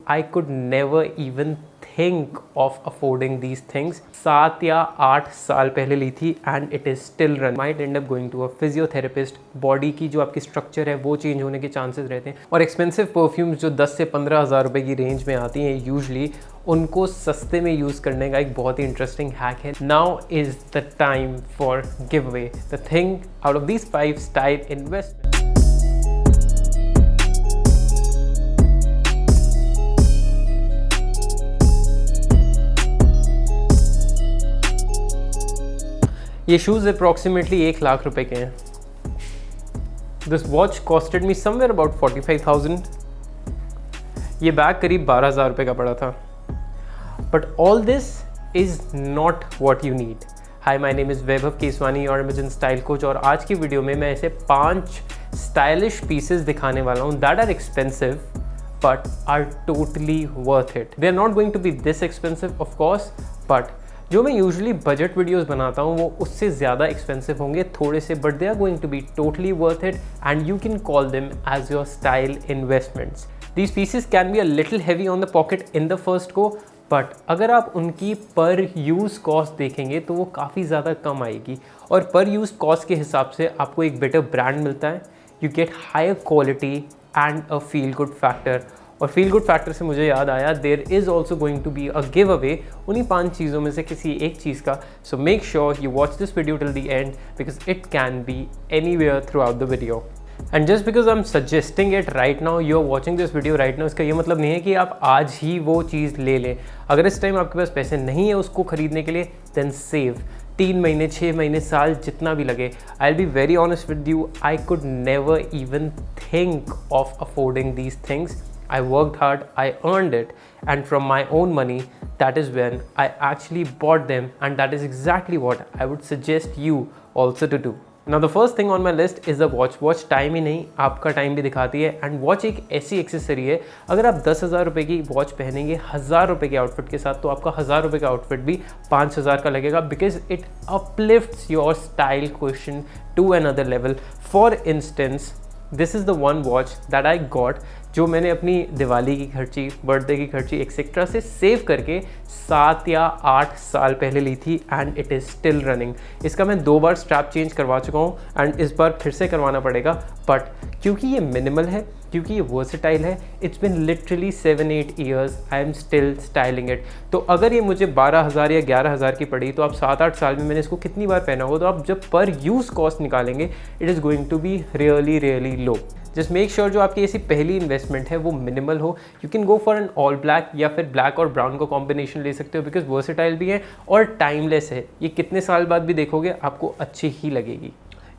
I could never even think of affording these things. 7 या 8 साल पहले ली थी and it is still run. Might end up going to a physiotherapist. Body की जो आपकी structure है वो चेंज होने के चांसेस रहते हैं और एक्सपेंसिव परफ्यूम्स जो 10 से 15 हज़ार रुपये की रेंज में आती हैं यूजली, उनको सस्ते में यूज़ करने का एक बहुत ही इंटरेस्टिंग हैक है. Now is the time for give away the thing out of these 5 style investment. ये शूज़ अप्रॉक्सीमेटली 1 लाख रुपए के हैं. This watch costed me somewhere about 45,000. ये बैग करीब 12,000 रुपये का पड़ा था. But all this is not what you need. Hi, my name is Vaibhav Keswani और अमेजन स्टाइल कोच. और आज की वीडियो में मैं ऐसे 5 स्टाइलिश पीसेस दिखाने वाला हूँ that are expensive but are totally worth it. They are not going to be this expensive of course, but जो मैं यूजुअली बजट वीडियोस बनाता हूँ वो उससे ज़्यादा एक्सपेंसिव होंगे थोड़े से, but they are going to be totally worth it and you can call them as your style investments. These pieces can be a little heavy on the pocket in the first go, but अगर आप उनकी पर use cost देखेंगे तो वो काफ़ी ज़्यादा कम आएगी. और पर यूज़ कॉस्ट के हिसाब से आपको एक बेटर ब्रांड मिलता है. You get higher quality and a feel good factor. और फील गुड फैक्टर से मुझे याद आया, there is also going to be a give away उन्हीं 5 चीज़ों में से किसी एक चीज़ का. So make sure you watch this video till the end because it can be anywhere throughout the video. And just because I am suggesting it right now, you are watching this video right now, इसका ये मतलब नहीं है कि आप आज ही वो चीज़ ले लें. अगर इस टाइम आपके पास पैसे नहीं है उसको खरीदने के लिए, देन सेव. 3 महीने, 6 महीने, साल, जितना भी लगे. I will be very honest with you, I could never even think of affording these things. I worked hard, I earned it, and from my own money, that is when I actually bought them, and that is exactly what I would suggest you also to do. Now the first thing on my list is the watch. Watch time ही नहीं, आपका time भी दिखाती है. And watch एक ऐसी accessory है, अगर आप 10,000 रुपये की वॉच पहनेंगे 1,000 रुपये के आउटफिट के साथ, तो आपका 1,000 रुपये का आउटफिट भी 5,000 का लगेगा, because it uplifts your style quotient to another level. For instance, this is the one watch that I got, जो मैंने अपनी दिवाली की खर्ची, बर्थडे की खर्ची एक्सेट्रा से सेव करके 7 या 8 साल पहले ली थी and it is still running. इसका मैं 2 बार स्ट्रैप चेंज करवा चुका हूँ एंड इस बार फिर से करवाना पड़ेगा. बट क्योंकि ये मिनिमल है, क्योंकि ये वर्सेटाइल है, it's been literally 7-8 years I am still styling it. तो अगर ये मुझे 12,000 या 11,000 की पड़ी, तो आप 7-8 साल में मैंने इसको कितनी बार पहना होगा, तो आप जब पर यूज़ कॉस्ट निकालेंगे, it is going to be really low. Just make sure जो आपकी ऐसी पहली इन्वेस्टमेंट है वो मिनिमल हो. You can go for an all black या फिर ब्लैक और ब्राउन का कॉम्बिनेशन ले सकते हो, बिकॉज वर्सेटाइल भी है और टाइमलेस है. ये कितने साल बाद भी देखोगे आपको अच्छी ही लगेगी.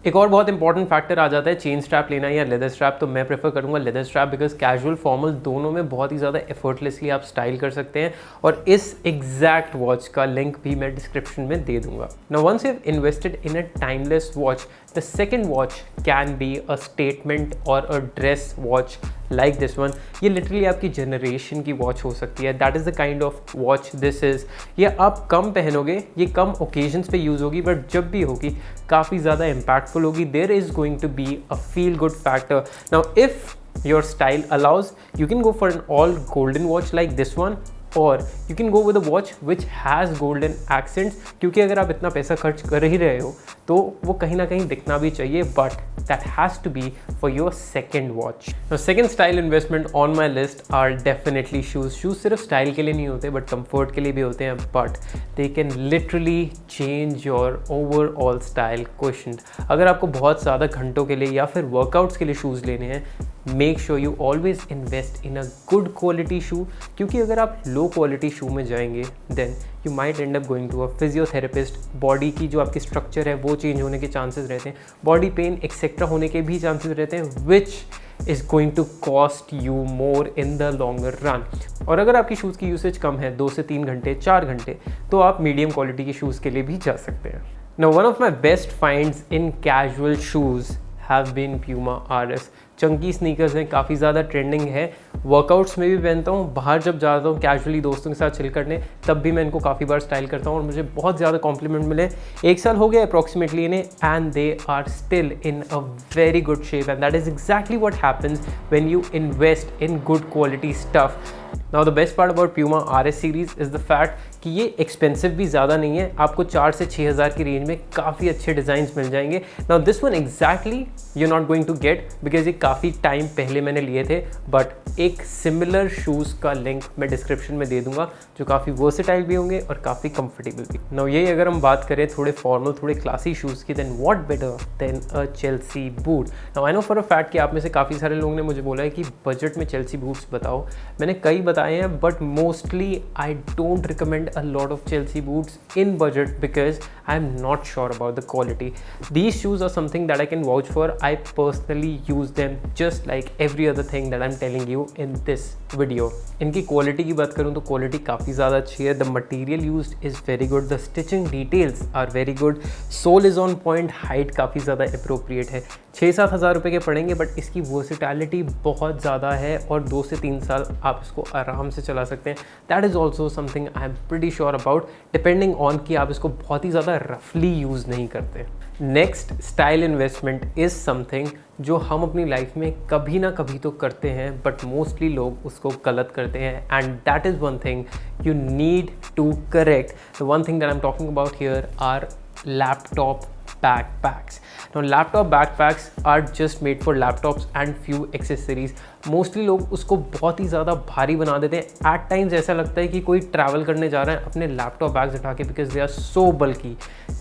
एक और बहुत इंपॉर्टेंट फैक्टर आ जाता है चेन स्ट्रैप लेना या लेदर स्ट्रैप. तो मैं प्रेफर करूँगा leather strap, because casual formal दोनों में बहुत ही ज़्यादा एफर्टलेसली आप स्टाइल कर सकते हैं. और इस एग्जैक्ट वॉच का लिंक भी मैं डिस्क्रिप्शन में दे दूंगा. Now once you have invested in a timeless watch, the second watch can be a statement और a dress watch like this one. ये लिटरली आपकी जनरेशन की वॉच हो सकती है. That is the kind of watch this is. ये आप कम पहनोगे, ये कम ओकेजन्स पे यूज़ होगी, बट जब भी होगी काफ़ी ज़्यादा इम्पैक्टफुल होगी. There is going to be a feel good factor. Now if your style allows, you can go for an all golden watch like this one, or you can go with a watch which has golden accents. क्योंकि अगर आप इतना पैसा खर्च कर ही रहे हो तो वो कहीं ना कहीं दिखना भी चाहिए, but that has to be for your second watch. Now second style investment on my list are definitely shoes. Shoes सिर्फ स्टाइल के लिए नहीं होते but comfort के लिए भी होते हैं, but they can literally change your overall style quotient. अगर आपको बहुत ज़्यादा घंटों के लिए या फिर वर्कआउट्स के लिए शूज़ लेने हैं, make sure you always invest in a good quality shoe. क्योंकि अगर आप लो क्वालिटी शू में जाएंगे then you might end up going to a physiotherapist. Body की जो आपकी स्ट्रक्चर है वो चेंज होने के चांसेस रहते हैं, बॉडी पेन एक्सेट्रा होने के भी चांसेस रहते हैं, which is going to cost you more in the longer run. और अगर आपकी शूज़ की यूसेज कम है, 2 से 3 घंटे, 4 घंटे, तो आप मीडियम क्वालिटी के शूज़ के लिए भी जा सकते हैं. Now one of my best finds in casual shoes have been Puma RS. Chunky sneakers हैं, काफ़ी ज़्यादा ट्रेंडिंग है। वर्कआउट्स में भी पहनता हूँ, बाहर जब जाता हूँ कैजुअली दोस्तों के साथ चिल करने, तब भी मैं इनको काफ़ी बार स्टाइल करता हूँ और मुझे बहुत ज़्यादा कॉम्प्लीमेंट मिले। 1 साल हो गया अप्रॉक्सीमेटली इन्हें, and they are still in a very good shape, and that is exactly what happens when you invest in good quality stuff. Now the best part about Puma RS series is the fact कि ये expensive भी ज़्यादा नहीं है, आपको 4 से 6 हज़ार की रेंज में काफ़ी अच्छे डिज़ाइंस मिल जाएंगे। Now this one exactly you not going to get because ये काफ़ी टाइम पहले मैंने लिए थे, बट एक सिमिलर शूज़ का लिंक मैं डिस्क्रिप्शन में दे दूंगा जो काफ़ी वर्सेटाइल भी होंगे और काफ़ी कंफर्टेबल भी। नाउ ये अगर हम बात करें थोड़े फॉर्मल थोड़े क्लासी शूज़ की, then what better than a Chelsea boot. Now I know for a fact कि आप में से काफ़ी सारे लोगों ने मुझे बोला है कि बजट में चेल्सी बूट्स बताओ। मैंने कई बताए हैं, but mostly I don't recommend a lot of Chelsea boots in budget because I'm not sure about the quality. These shoes are something that I can vouch for. I personally use them just like every other thing that I'm telling you in this video. इनकी quality की बात करूँ तो quality काफ़ी ज़्यादा अच्छी है। The material used is very good. The stitching details are very good. Sole is on point. Height काफ़ी ज़्यादा appropriate है। 6-7 हज़ार रुपये के पड़ेंगे, बट इसकी वर्सिटैलिटी बहुत ज़्यादा है और 2 से 3 साल आप इसको आराम से चला सकते हैं। That is also something I am pretty sure about, depending on कि आप इसको बहुत ही ज़्यादा रफली यूज़ नहीं करते। Next, style investment is something जो हम अपनी लाइफ में कभी ना कभी तो करते हैं, बट मोस्टली लोग उसको गलत करते हैं, and that is one thing you need to correct. The one thing that I am talking about here are laptop backpacks. Now laptop backpacks are just made for laptops and few accessories. Mostly लोग उसको बहुत ही ज़्यादा भारी बना देते हैं। At times ऐसा लगता है कि कोई ट्रैवल करने जा रहा है अपने लैपटॉप बैग्स उठा के, because they are so bulky.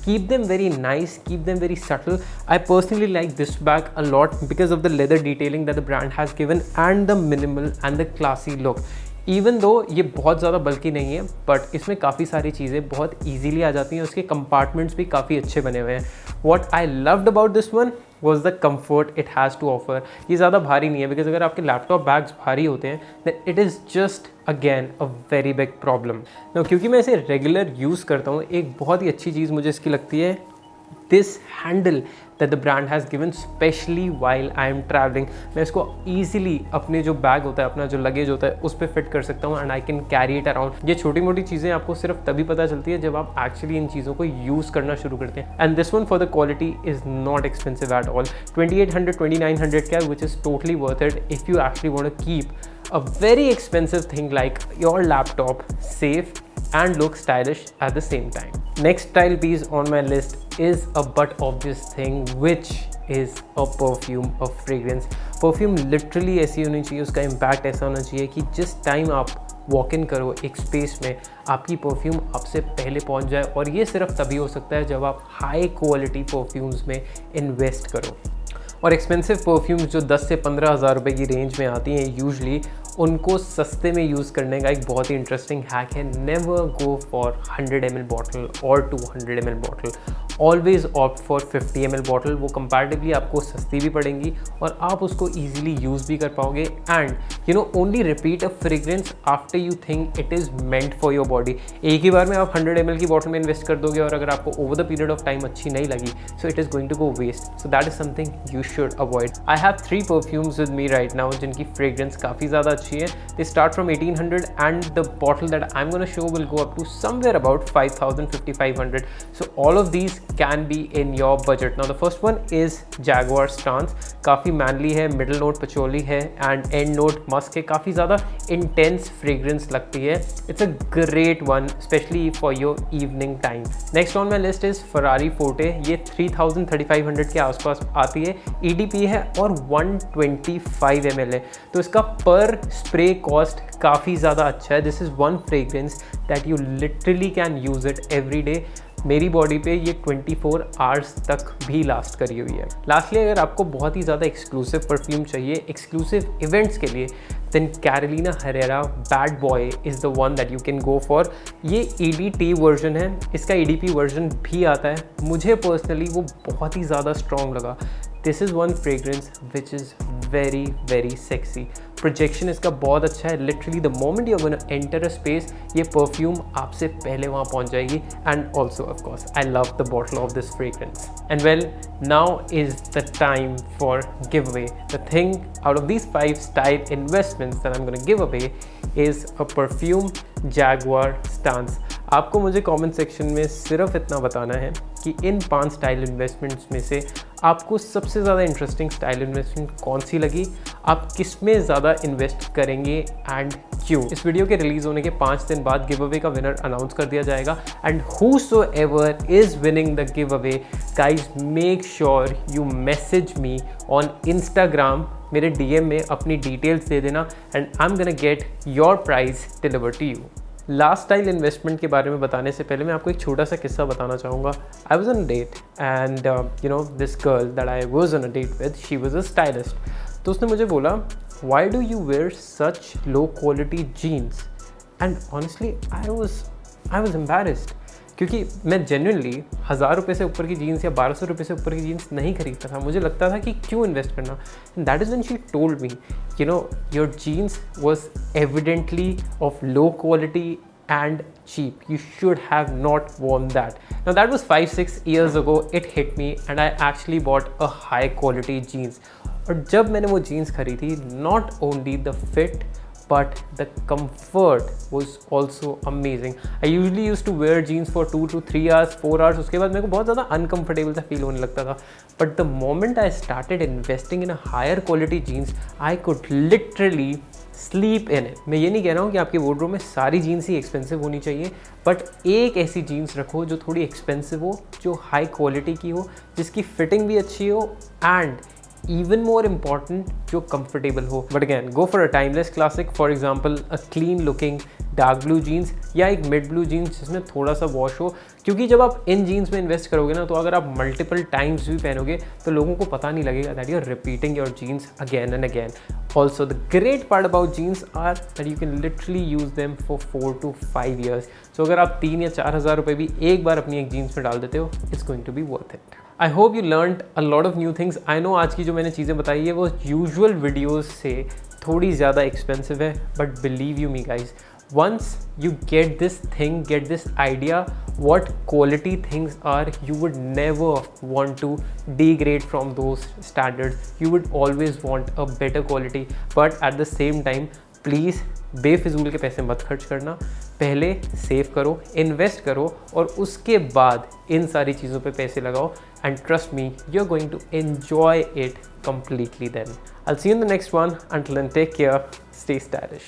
Keep them very nice, keep them very subtle. I personally like this bag a lot because of the leather detailing that the brand has given and the minimal and the classy look. Even though ये बहुत ज़्यादा बल्कि नहीं है, but इसमें काफ़ी सारी चीज़ें बहुत ईजीली आ जाती हैं, उसके कंपार्टमेंट्स भी काफ़ी अच्छे बने हुए हैं। What I loved about this one was the comfort it has to offer. ये ज़्यादा भारी नहीं है, बिकॉज अगर आपके लैपटॉप बैग्स भारी होते हैं then it is just again a very big problem. क्योंकि मैं इसे रेगुलर यूज़ करता हूँ, एक बहुत ही अच्छी चीज़ मुझे इसकी लगती है this handle that the brand has given, especially while I am traveling. मैं इसको easily अपने जो बैग होता है, अपना जो लगेज होता है, उस पर फिट कर सकता हूँ and I can carry it around. ये छोटी मोटी चीज़ें आपको सिर्फ तभी पता चलती है जब आप actually इन चीज़ों को यूज़ करना शुरू करते हैं। And this one for the quality is not expensive at all. 2800, 2900 का, which is totally worth it if you actually want to keep a very expensive thing like your laptop safe and look stylish at the same time. Next style piece on my list is a but obvious thing, which is a perfume, a fragrance. Perfume literally ऐसी होनी चाहिए, उसका impact ऐसा होना चाहिए कि जिस time आप वॉक इन करो एक स्पेस में, आपकी परफ्यूम आपसे पहले पहुंच जाए, और ये सिर्फ तभी हो सकता है जब आप हाई क्वालिटी परफ्यूम्स में इन्वेस्ट करो। और एक्सपेंसिव परफ्यूम्स जो 10 से 15 हज़ार रुपये की रेंज में आती हैं यूजली, उनको सस्ते में यूज़ करने का एक बहुत ही इंटरेस्टिंग हैक है, never go for 100 ml bottle और 200 ml bottle, always opt for 50 ml bottle. वो कंपैरेटिवली आपको सस्ती भी पड़ेंगी और आप उसको ईजिली यूज़ भी कर पाओगे, and you no only repeat a fragrance after you think it is meant for your body. एक ही बार में आप 100 ml की बॉटल में इन्वेस्ट कर दोगे और अगर आपको over the period of time अच्छी नहीं लगी, so it is going to go waste. So that is something you should avoid. I have 3 perfumes with me right now जिनकी फ्रेग्रेंस काफ़ी ज़्यादा अच्छी है। They start from 1800 and the bottle that I am gonna show will go up to somewhere about 5000-5500. So all of these can be in your budget. Now the first one is Jaguar Stance. काफ़ी mainly है, middle note patchouli है and and note Musk है, काफ़ी ज़्यादा intense fragrance लगती है। It's a great one specially for your evening time. Next on my list is Ferrari Forte. ये 3000-3500 के आसपास आती है, EDP है और 125 ml है, तो इसका पर स्प्रे कॉस्ट काफ़ी ज़्यादा अच्छा है। This is one fragrance that you literally can use it every day. मेरी बॉडी पे ये 24 आवर्स तक भी लास्ट करी हुई है। लास्टली, अगर आपको बहुत ही ज़्यादा एक्सक्लूसिव परफ्यूम चाहिए एक्सक्लूसिव इवेंट्स के लिए, then Carolina Herrera Bad Boy is the one that you can go for. ये EDT वर्जन है, इसका EDP वर्जन भी आता है। मुझे पर्सनली वो बहुत ही ज़्यादा स्ट्रॉन्ग लगा। This is one fragrance which is very very sexy. Projection इसका बहुत अच्छा है, literally the moment you are gonna enter a space ये परफ्यूम आपसे पहले वहाँ पहुँच जाएगी। And also of course I love the bottle of this fragrance. And well, now is the time for give away. The thing out of these 5 style investments that I'm going to give away is a perfume Jaguar Stance। आपको मुझे comment section में सिर्फ इतना बताना है कि इन 5 style investments में से आपको सबसे ज़्यादा इंटरेस्टिंग स्टाइल इन्वेस्टमेंट कौन सी लगी, आप किस में ज़्यादा इन्वेस्ट करेंगे एंड क्यों। इस वीडियो के रिलीज़ होने के 5 दिन बाद गिव अवे का विनर अनाउंस कर दिया जाएगा। And whosoever is winning the giveaway, guys, make sure you message me on Instagram, मेरे DM में अपनी डिटेल्स दे देना and I am gonna get your prize deliver to you. Last style investment के बारे में बताने से पहले मैं आपको एक छोटा सा किस्सा बताना चाहूँगा। I was on date and you know this girl that I was on a date with, she was a stylist. तो उसने मुझे बोला, why do you wear such low quality jeans? And honestly I was embarrassed, क्योंकि मैं genuinely 1000 रुपये से ऊपर की जीन्स या 1200 रुपये से ऊपर की जीन्स नहीं खरीदता था। मुझे लगता था कि क्यों इन्वेस्ट करना। And that is when she told me, you know, your jeans was evidently of low quality and cheap. You should have not worn that. Now that was 5-6 years ago. It hit me and I actually bought a high quality jeans. और जब मैंने वो jeans खरीदी, not only the fit but the comfort was also amazing. I usually used to wear jeans for 2 to 3 hours, 4 hours. उसके बाद मेरे को बहुत ज़्यादा uncomfortable सा feel होने लगता था. But the moment I started investing in a higher quality jeans, I could literally sleep in it. मैं ये नहीं कह रहा हूँ कि आपके वार्डरोब में सारी जीन्स ही एक्सपेंसिव होनी चाहिए, बट एक ऐसी जीन्स रखो जो थोड़ी एक्सपेंसिव हो, जो हाई क्वालिटी की हो, जिसकी फिटिंग भी अच्छी हो एंड even more important, जो comfortable हो। But again, go for a timeless classic, for example a clean looking dark blue jeans या एक mid blue jeans जिसमें थोड़ा सा वॉश हो, क्योंकि जब आप इन जीन्स में इन्वेस्ट करोगे ना, तो अगर आप मल्टीपल टाइम्स भी पहनोगे तो लोगों को पता नहीं लगेगा that you're repeating your jeans again and again. Also, the great part about jeans are that you can literally use them for 4 to 5 years. So अगर आप 3 या 4 हज़ार रुपये भी एक बार अपनी एक जीन्स में डाल देते हो, it's going to be worth it. I hope you learned a lot of new things. I know आज की जो मैंने चीज़ें बताई है वो यूजुअल वीडियोज़ से थोड़ी ज़्यादा एक्सपेंसिव है, but believe you me guys, once you get this thing, get this idea what quality things are, you would never want to degrade from those standards. You would always want a better quality, but at the same time please बेफिजूल के पैसे मत खर्च करना। पहले save करो, invest करो और उसके बाद इन सारी चीज़ों पे पैसे लगाओ and trust me, you are going to enjoy it completely then. I'll see you in the next one. Until then, take care, stay stylish.